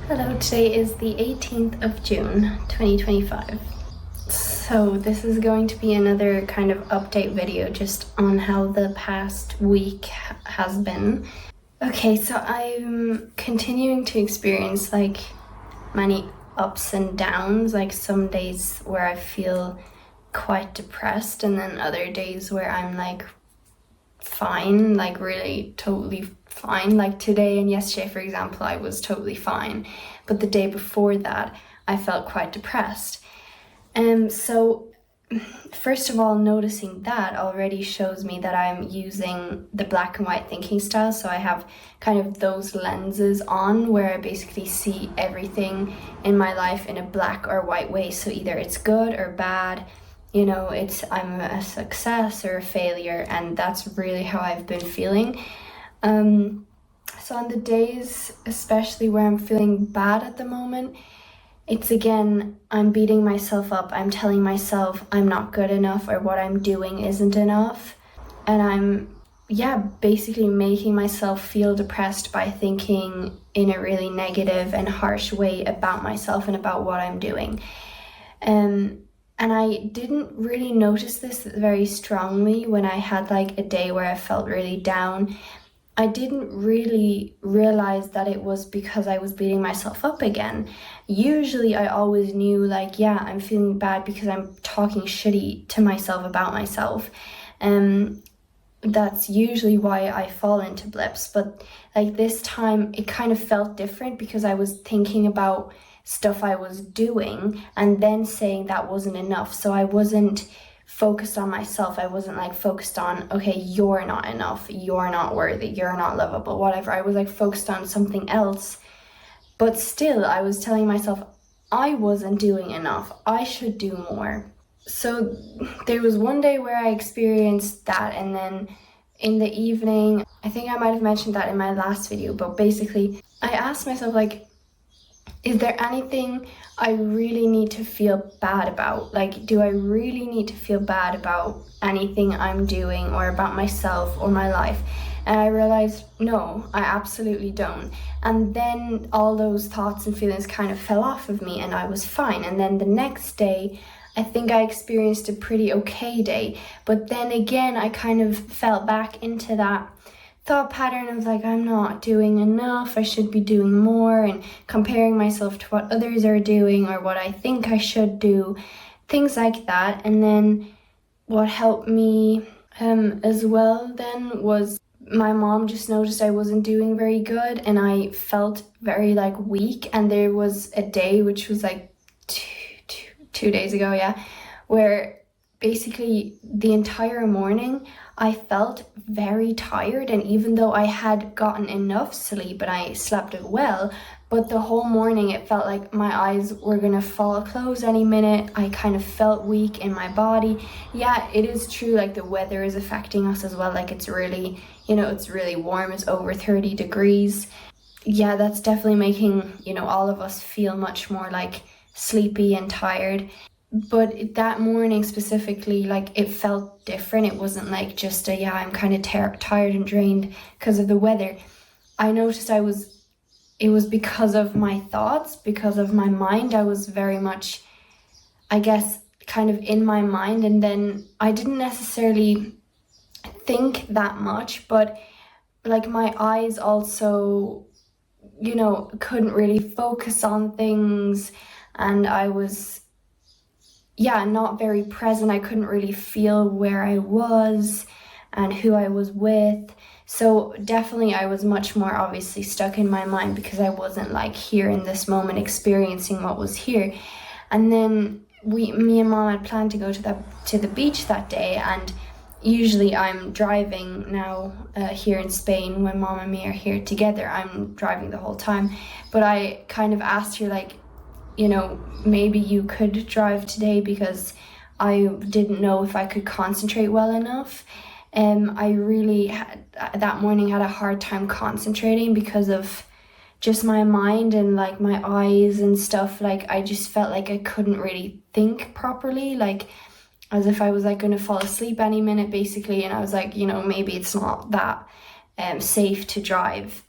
Hello, today is the 18th of June 2025. So this is going to be another kind of update video just on how the past week has been. Okay, so I'm continuing to experience like many ups and downs, like some days where I feel quite depressed and then other days where I'm like fine, like really totally fine. Like today and yesterday, for example, I was totally fine, but the day before that I felt quite depressed. So first of all, noticing that already shows me that I'm using the black and white thinking style. So I have kind of those lenses on where I basically see everything in my life in a black or white way. So either it's good or bad, I'm a success or a failure, and that's really how I've been feeling. So on the days, especially where I'm feeling bad at the moment, it's again, I'm beating myself up. I'm telling myself I'm not good enough or what I'm doing isn't enough. And basically making myself feel depressed by thinking in a really negative and harsh way about myself and about what I'm doing. And I didn't really notice this very strongly when I had like a day where I felt really down. I didn't really realize that it was because I was beating myself up again. Usually I always knew like, yeah, I'm feeling bad because I'm talking shitty to myself about myself. That's usually why I fall into blips. But like this time it kind of felt different because I was thinking about stuff I was doing and then saying that wasn't enough. So I wasn't focused on myself. I wasn't like focused on, okay, you're not enough, you're not worthy, you're not lovable, whatever. I was like focused on something else, but still I was telling myself I wasn't doing enough, I should do more. So there was one day where I experienced that, and then in the evening, I think I might have mentioned that in my last video, but basically I asked myself like, is there anything I really need to feel bad about? Like, do I really need to feel bad about anything I'm doing or about myself or my life? And I realized, no, I absolutely don't. And then all those thoughts and feelings kind of fell off of me and I was fine. And then the next day, I think I experienced a pretty okay day. But then again, I kind of fell back into that thought pattern of like, I'm not doing enough, I should be doing more, and comparing myself to what others are doing or what I think I should do, things like that. And then what helped me as well then was my mom just noticed I wasn't doing very good and I felt very like weak. And there was a day, which was like two days ago, where basically the entire morning I felt very tired, and even though I had gotten enough sleep and I slept well, but the whole morning it felt like my eyes were gonna fall closed any minute. I kind of felt weak in my body. Yeah, it is true, like the weather is affecting us as well. Like it's really, it's really warm, it's over 30 degrees. Yeah, that's definitely making, all of us feel much more like sleepy and tired. But that morning specifically, like it felt different. It wasn't like just I'm kind of tired and drained because of the weather. I noticed it was because of my thoughts, because of my mind. I was very much, I guess, kind of in my mind, and then I didn't necessarily think that much, but like my eyes also, couldn't really focus on things, and I was not very present. I couldn't really feel where I was and who I was with. So definitely I was much more obviously stuck in my mind because I wasn't like here in this moment experiencing what was here. And then me and mom had planned to go to the beach that day, and usually I'm driving now here in Spain. When mom and me are here together, I'm driving the whole time. But I kind of asked her like, maybe you could drive today because I didn't know if I could concentrate well enough. I really that morning had a hard time concentrating because of just my mind and like my eyes and stuff. Like I just felt like I couldn't really think properly, like as if I was like going to fall asleep any minute basically. And I was like, maybe it's not that safe to drive.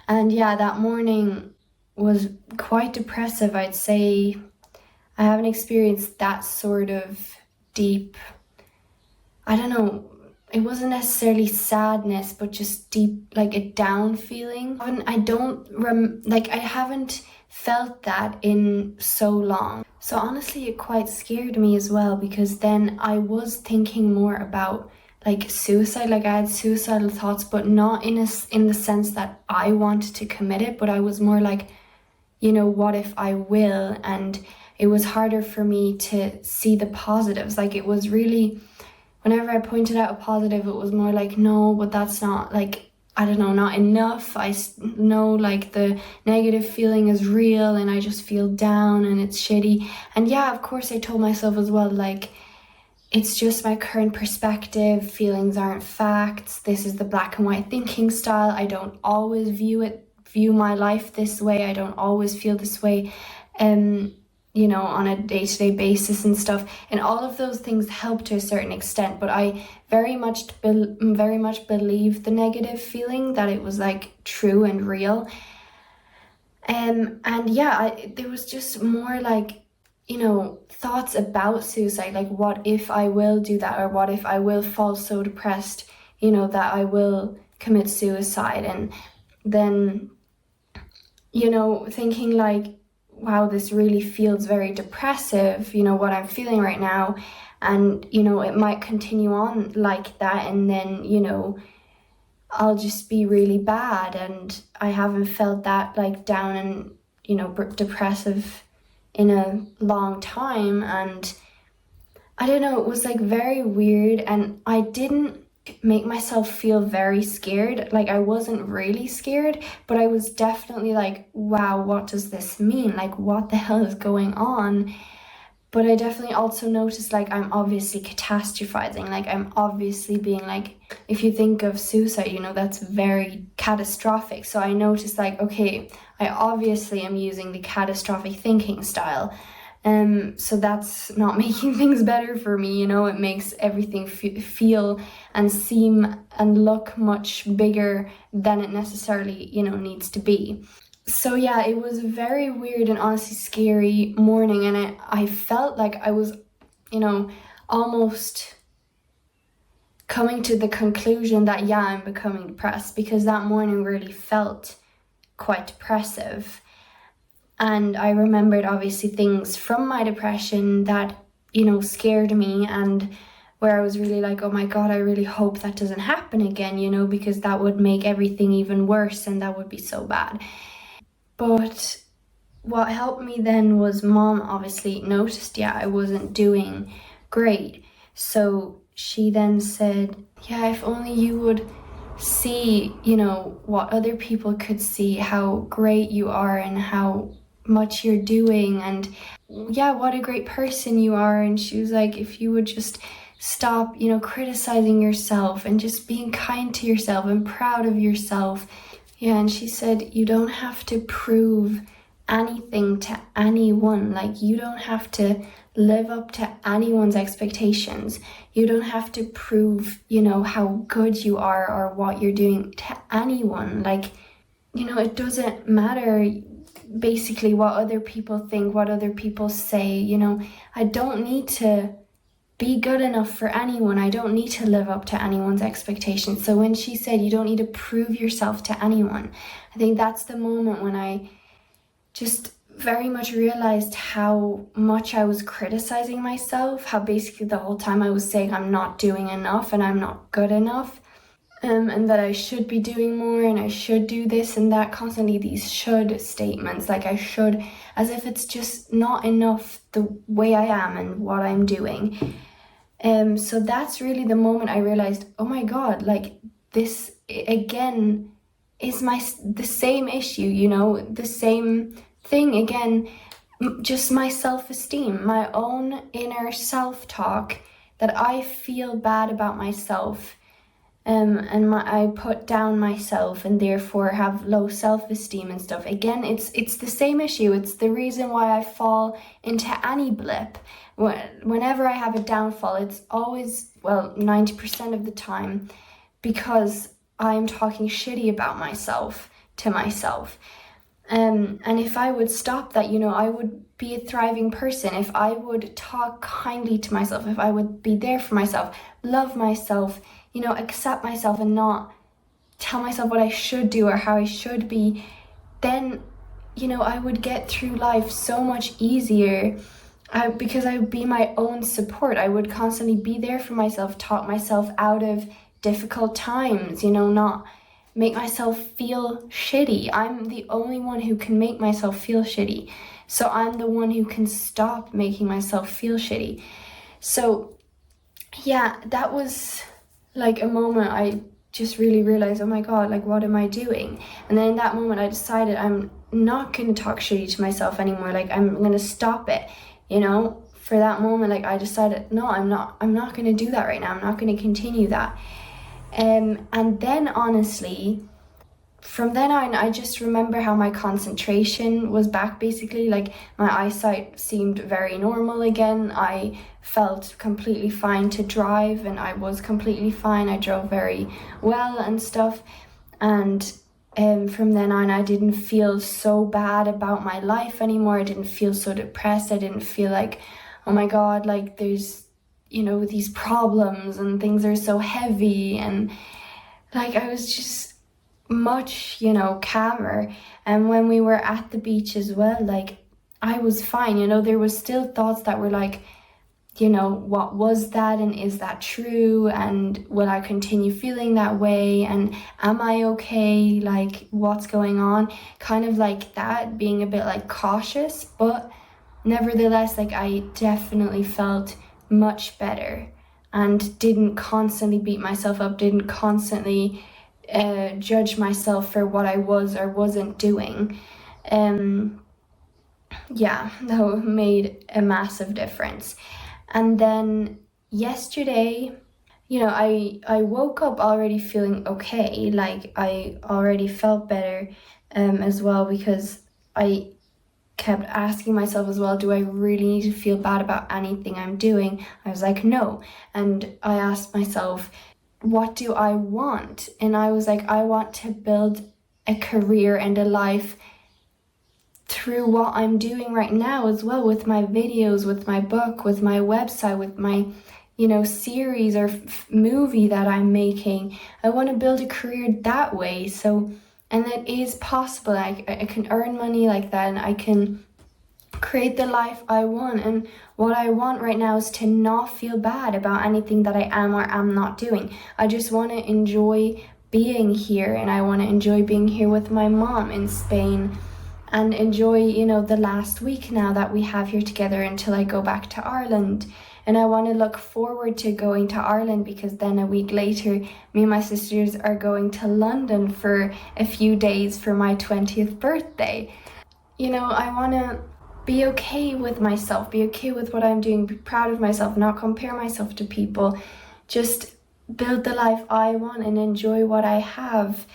And that morning was quite depressive. I'd say I haven't experienced that sort of deep, I don't know, it wasn't necessarily sadness, but just deep, like a down feeling. I haven't felt that in so long. So honestly, it quite scared me as well, because then I was thinking more about like suicide. Like I had suicidal thoughts, but not in the sense that I wanted to commit it, but I was more like, what if I will? And it was harder for me to see the positives. Like it was really, whenever I pointed out a positive, it was more like, no, but that's not like, I don't know, not enough. I know like the negative feeling is real and I just feel down and it's shitty. And yeah, of course I told myself as well, like, it's just my current perspective. Feelings aren't facts. This is the black and white thinking style. I don't always view my life this way. I don't always feel this way, on a day-to-day basis and stuff. And all of those things help to a certain extent, but I very much believe the negative feeling, that it was like true and real. And yeah, there was just more like, thoughts about suicide, like what if I will do that, or what if I will fall so depressed, that I will commit suicide. And then, thinking like, wow, this really feels very depressive, what I'm feeling right now. And, it might continue on like that. And then, I'll just be really bad. And I haven't felt that like down and, depressive in a long time. And I don't know, it was like very weird. And I didn't make myself feel very scared. Like I wasn't really scared, but I was definitely like, wow, what does this mean? Like, what the hell is going on? But I definitely also noticed like I'm obviously catastrophizing. Like I'm obviously being like, if you think of suicide, that's very catastrophic. So I noticed like, okay, I obviously am using the catastrophic thinking style. So that's not making things better for me, it makes everything feel and seem and look much bigger than it necessarily, needs to be. So yeah, it was a very weird and honestly scary morning, and I felt like I was, almost coming to the conclusion that, yeah, I'm becoming depressed, because that morning really felt quite depressive. And I remembered obviously things from my depression that, scared me, and where I was really like, oh my God, I really hope that doesn't happen again, because that would make everything even worse and that would be so bad. But what helped me then was Mom obviously noticed, yeah, I wasn't doing great. So she then said, yeah, if only you would see, what other people could see, how great you are and how much you're doing, and yeah, what a great person you are. And she was like, if you would just stop, criticizing yourself and just being kind to yourself and proud of yourself. Yeah, and she said, you don't have to prove anything to anyone. Like, you don't have to live up to anyone's expectations. You don't have to prove, how good you are or what you're doing to anyone. Like, it doesn't matter basically what other people think, what other people say. I don't need to be good enough for anyone. I don't need to live up to anyone's expectations. So when she said you don't need to prove yourself to anyone, I think that's the moment when I just very much realized how much I was criticizing myself, how basically the whole time I was saying I'm not doing enough and I'm not good enough, and that I should be doing more and I should do this and that, constantly these should statements, like I should, as if it's just not enough the way I am and what I'm doing. So that's really the moment I realized, oh my God, like this again is the same issue, the same thing again, just my self-esteem, my own inner self-talk, that I feel bad about myself, and I put down myself and therefore have low self-esteem and stuff. Again, it's the same issue. It's the reason why I fall into any blip. Whenever I have a downfall, it's always, 90% of the time, because I'm talking shitty about myself to myself. And if I would stop that, I would be a thriving person. If I would talk kindly to myself, if I would be there for myself, love myself, accept myself and not tell myself what I should do or how I should be, then, I would get through life so much easier. Because I would be my own support. I would constantly be there for myself, talk myself out of difficult times, not make myself feel shitty. I'm the only one who can make myself feel shitty. So I'm the one who can stop making myself feel shitty. So yeah, that was like a moment I just really realized, oh my God, like what am I doing? And then in that moment I decided I'm not going to talk shitty to myself anymore. Like I'm going to stop it, For that moment, like I decided, no, I'm not going to do that right now. I'm not going to continue that. And then honestly, from then on, I just remember how my concentration was back basically. Like my eyesight seemed very normal again. I felt completely fine to drive and I was completely fine. I drove very well and stuff. And from then on, I didn't feel so bad about my life anymore. I didn't feel so depressed. I didn't feel like, oh my God, like there's, these problems and things are so heavy. And like I was just much, calmer. And when we were at the beach as well, like I was fine, there was still thoughts that were like, what was that and is that true? And will I continue feeling that way? And am I okay? Like what's going on? Kind of like that, being a bit like cautious, but nevertheless, like I definitely felt much better and didn't constantly beat myself up, didn't constantly judge myself for what I was or wasn't doing. Yeah, that made a massive difference. And then yesterday, I woke up already feeling okay. Like I already felt better as well, because I kept asking myself as well, do I really need to feel bad about anything I'm doing? I was like, no. And I asked myself, what do I want? And I was like, I want to build a career and a life through what I'm doing right now as well, with my videos, with my book, with my website, with my series or movie that I'm making. I want to build a career that way. So, and it is possible. I can earn money like that, and I can create the life I want. And what I want right now is to not feel bad about anything that I am or am not doing. I just want to enjoy being here, and I want to enjoy being here with my mom in Spain, and enjoy, the last week now that we have here together until I go back to Ireland. And I want to look forward to going to Ireland, because then a week later, me and my sisters are going to London for a few days for my 20th birthday. I want to be okay with myself, be okay with what I'm doing, be proud of myself, not compare myself to people, just build the life I want and enjoy what I have.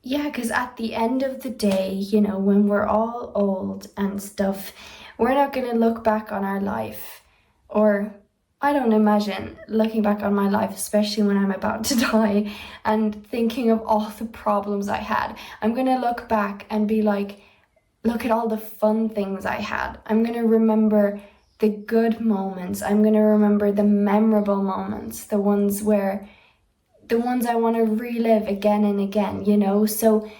Yeah, because at the end of the day, when we're all old and stuff, we're not going to look back on our life, or I don't imagine looking back on my life, especially when I'm about to die, and thinking of all the problems I had. I'm going to look back and be like, look at all the fun things I had. I'm going to remember the good moments. I'm going to remember the memorable moments, the ones I want to relive again and again, So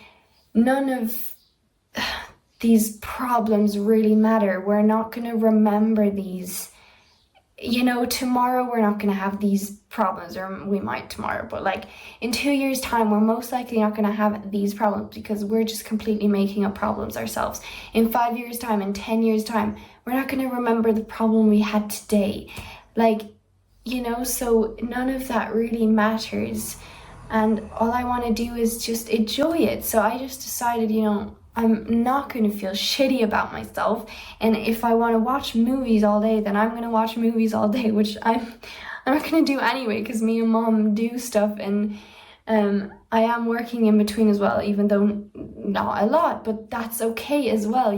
none of these problems really matter. We're not going to remember these. Tomorrow we're not going to have these problems, or we might tomorrow, but like in 2 years' time, we're most likely not going to have these problems, because we're just completely making up problems ourselves. In 5 years' time, in 10 years' time, we're not going to remember the problem we had today. So none of that really matters. And all I want to do is just enjoy it. So I just decided, I'm not going to feel shitty about myself. And if I want to watch movies all day, then I'm going to watch movies all day, which I'm not going to do anyway, because me and mom do stuff. And I am working in between as well, even though not a lot, but that's okay as well,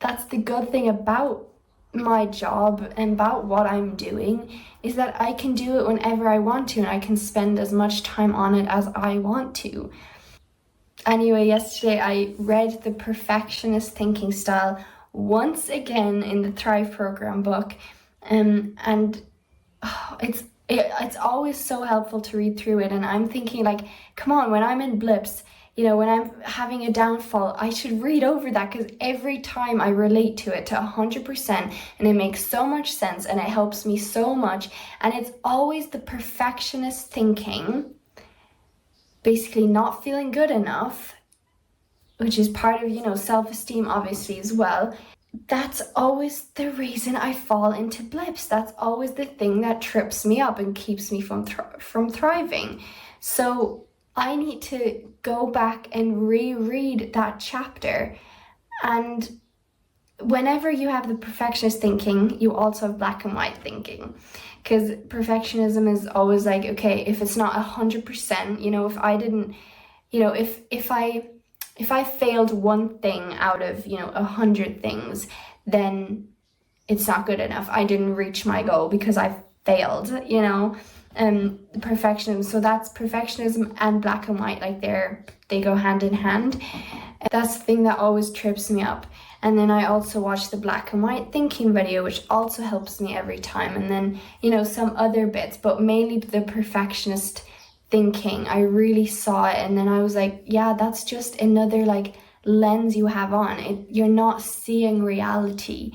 that's the good thing about my job and about what I'm doing, is that I can do it whenever I want to, and I can spend as much time on it as I want to. anyway, yesterday I read The Perfectionist Thinking Style once again in the Thrive program book, and it's always so helpful to read through it. And I'm thinking, like, come on, when I'm in blips, when I'm having a downfall, I should read over that, because every time I relate to it to 100%, and it makes so much sense and it helps me so much. And it's always the perfectionist thinking, basically not feeling good enough, which is part of, self-esteem obviously as well. That's always the reason I fall into blips. That's always the thing that trips me up and keeps me from thriving. So I need to go back and reread that chapter. And whenever you have the perfectionist thinking, you also have black and white thinking. Because perfectionism is always like, okay, if it's not 100%, if I didn't, if I failed one thing out of, 100 things, then it's not good enough. I didn't reach my goal because I failed, perfectionism. So that's perfectionism and black and white, like they go hand in hand. That's the thing that always trips me up. And then I also watch the black and white thinking video, which also helps me every time. And then, some other bits, but mainly the perfectionist thinking. I really saw it, and then I was like, yeah, that's just another like lens you have on it. You're not seeing reality.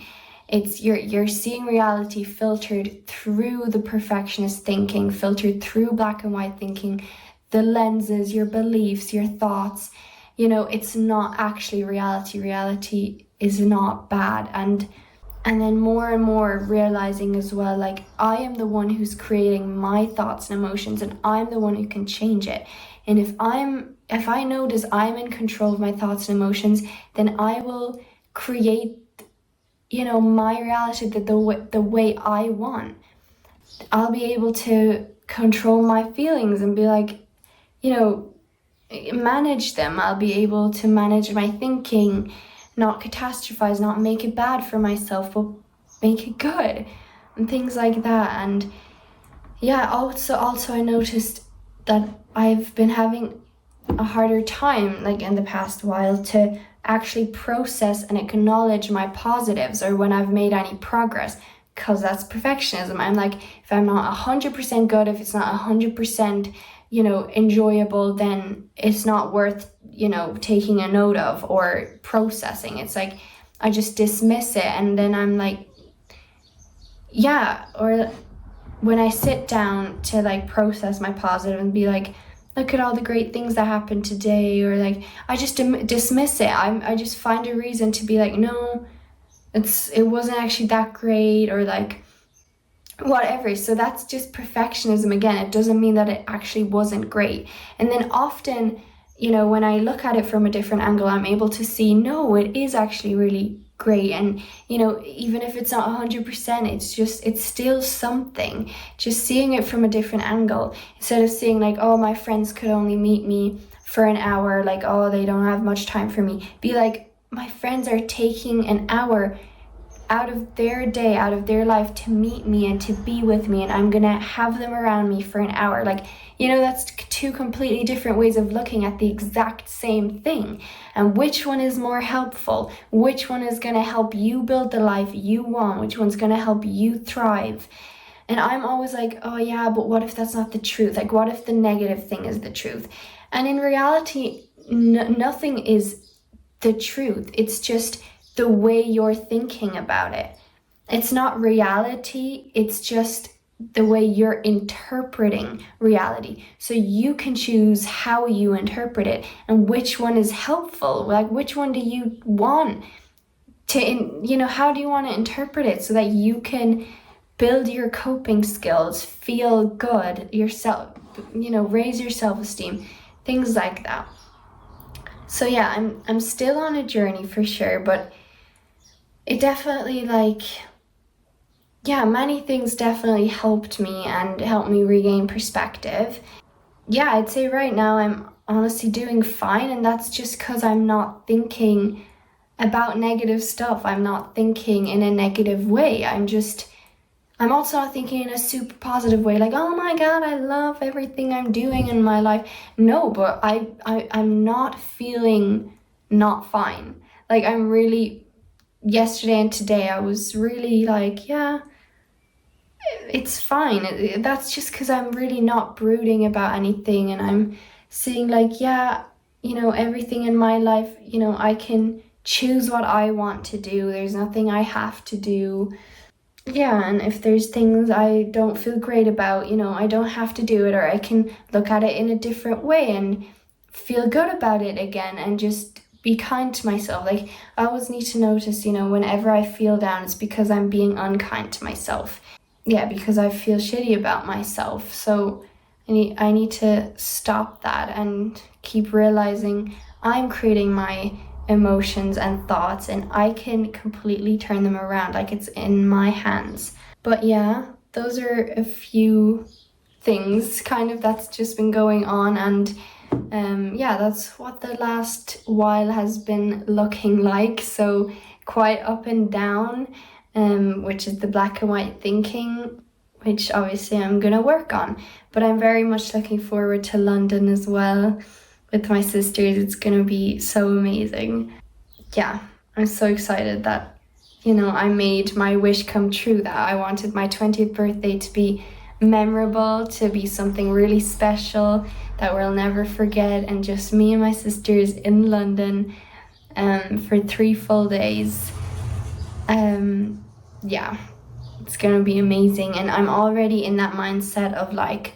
It's you're seeing reality filtered through the perfectionist thinking, filtered through black and white thinking, the lenses, your beliefs, your thoughts. It's not actually reality. Reality is not bad. And then more and more realizing as well, like, I am the one who's creating my thoughts and emotions, and I'm the one who can change it. And if I notice I'm in control of my thoughts and emotions, then I will create, my reality the way I want. I'll be able to control my feelings and be like, manage them. I'll be able to manage my thinking, not catastrophize, not make it bad for myself, but make it good, and things like that. And yeah, also I noticed that I've been having a harder time, like in the past while, to actually process and acknowledge my positives, or when I've made any progress, because that's perfectionism. I'm like, if I'm not 100% good, if it's not 100%, enjoyable, then it's not worth, taking a note of or processing. It's like, I just dismiss it, and then I'm like, yeah. Or when I sit down to like process my positive and be like, look at all the great things that happened today, or like, I just dismiss it. I just find a reason to be like, no, it wasn't actually that great, or like whatever. So that's just perfectionism again. It doesn't mean that it actually wasn't great. And then often, when I look at it from a different angle, I'm able to see, no, it is actually really great. And even if it's not 100%, it's still something. Just seeing it from a different angle, instead of seeing like, oh, my friends could only meet me for an hour, like, oh, they don't have much time for me. Be like, my friends are taking an hour out of their day, out of their life, to meet me and to be with me, and I'm gonna have them around me for an hour. Like, that's two completely different ways of looking at the exact same thing. And which one is more helpful? Which one is gonna help you build the life you want? Which one's gonna help you thrive? And I'm always like, oh yeah, but what if that's not the truth? Like, what if the negative thing is the truth? And in reality, nothing is the truth. It's just the way you're thinking about it. It's not reality, it's just the way you're interpreting reality. So you can choose how you interpret it and which one is helpful. Like, which one do you want to, how do you want to interpret it so that you can build your coping skills, feel good yourself, raise your self-esteem, things like that. So yeah, I'm still on a journey for sure, but it definitely, many things definitely helped me and helped me regain perspective. Yeah, I'd say right now I'm honestly doing fine, and that's just because I'm not thinking about negative stuff. I'm not thinking in a negative way. I'm also not thinking in a super positive way, like, oh my God, I love everything I'm doing in my life. No, but I'm not feeling not fine. Like, I'm really, yesterday and today, I was really like, yeah, it's fine. That's just because I'm really not brooding about anything, and I'm seeing like, yeah, everything in my life, I can choose what I want to do. There's nothing I have to do. Yeah, and if there's things I don't feel great about, I don't have to do it, or I can look at it in a different way and feel good about it again and just be kind to myself. Like, I always need to notice, whenever I feel down, it's because I'm being unkind to myself. Yeah, because I feel shitty about myself. So I need to stop that and keep realizing I'm creating my emotions and thoughts, and I can completely turn them around. Like, it's in my hands. But yeah, those are a few things kind of that's just been going on, and yeah, that's what the last while has been looking like. So quite up and down, which is the black and white thinking, which obviously I'm gonna work on. But I'm very much looking forward to London as well with my sisters. It's gonna be so amazing. Yeah, I'm so excited that, I made my wish come true, that I wanted my 20th birthday to be memorable, to be something really special that we'll never forget, and just me and my sisters in London for 3 full days. Yeah, it's gonna be amazing, and I'm already in that mindset of like,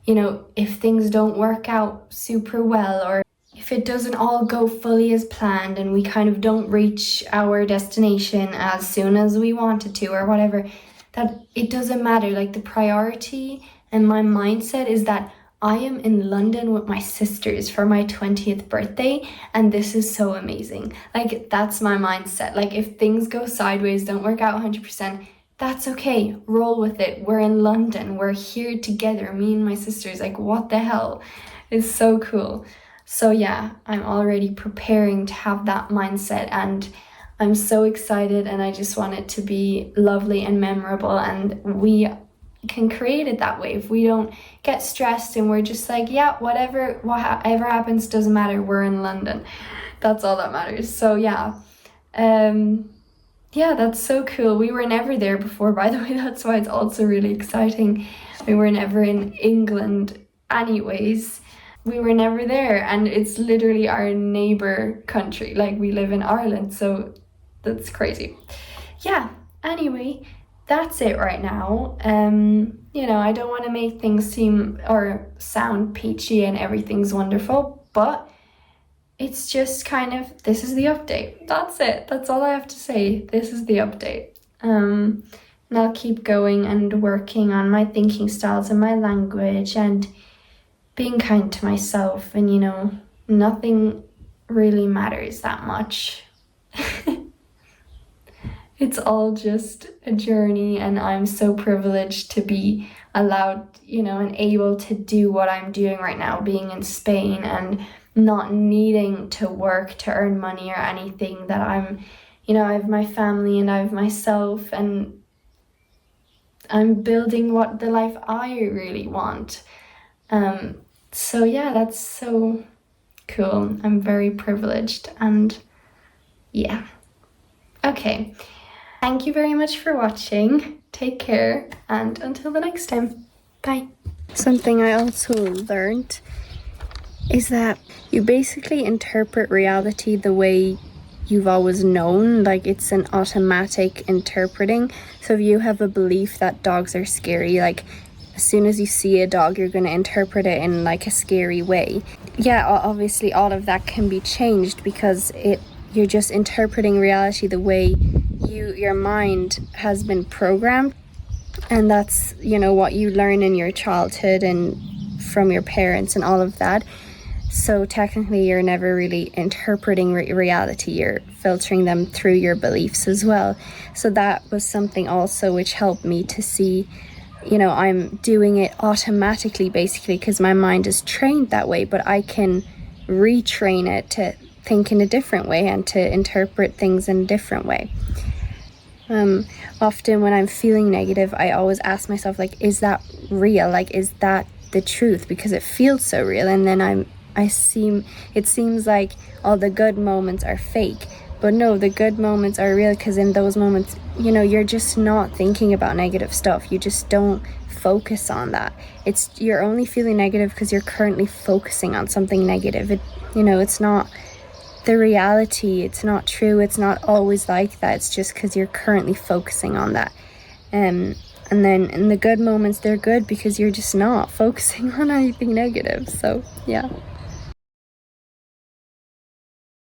if things don't work out super well, or if it doesn't all go fully as planned and we kind of don't reach our destination as soon as we wanted to or whatever, that it doesn't matter. Like, the priority and my mindset is that I am in London with my sisters for my 20th birthday, and this is so amazing. Like, that's my mindset. Like, if things go sideways, don't work out 100%, that's okay. Roll with it. We're in London. We're here together, me and my sisters. Like, what the hell? It's so cool. So yeah, I'm already preparing to have that mindset, and I'm so excited, and I just want it to be lovely and memorable, and we can create it that way. If we don't get stressed and we're just like, yeah, whatever happens doesn't matter, we're in London. That's all that matters. So yeah. Yeah, that's so cool. We were never there before, by the way. That's why it's also really exciting. We were never in England anyways. We were never there, and it's literally our neighbor country. Like, we live in Ireland, so that's crazy. Yeah, anyway, that's it right now. I don't want to make things seem or sound peachy and everything's wonderful, but it's just kind of, this is the update. That's it. That's all I have to say. This is the update. And I'll keep going and working on my thinking styles and my language and being kind to myself. And, nothing really matters that much. It's all just a journey, and I'm so privileged to be allowed, and able to do what I'm doing right now, being in Spain and not needing to work to earn money or anything. That I'm, I have my family and I have myself, and I'm building what the life I really want. So yeah, that's so cool. I'm very privileged, and yeah. Okay. Thank you very much for watching. Take care, and until the next time. Bye. Something I also learned is that you basically interpret reality the way you've always known. Like, it's an automatic interpreting. So if you have a belief that dogs are scary, like, as soon as you see a dog, you're going to interpret it in like a scary way. Yeah, obviously all of that can be changed, because you're just interpreting reality the way your mind has been programmed, and that's what you learn in your childhood and from your parents and all of that. So technically you're never really interpreting reality, you're filtering them through your beliefs as well. So that was something also which helped me to see, I'm doing it automatically basically because my mind is trained that way, but I can retrain it to think in a different way and to interpret things in a different way. Often when I'm feeling negative, I always ask myself, like, is that real? Like, is that the truth? Because it feels so real. And then it seems like all the good moments are fake. But no, the good moments are real, because in those moments, you know, you're just not thinking about negative stuff. You just don't focus on that. You're only feeling negative because you're currently focusing on something negative. It's not the reality. It's not true. It's not always like that. It's just because you're currently focusing on that. And then in the good moments, they're good because you're just not focusing on anything negative. So yeah.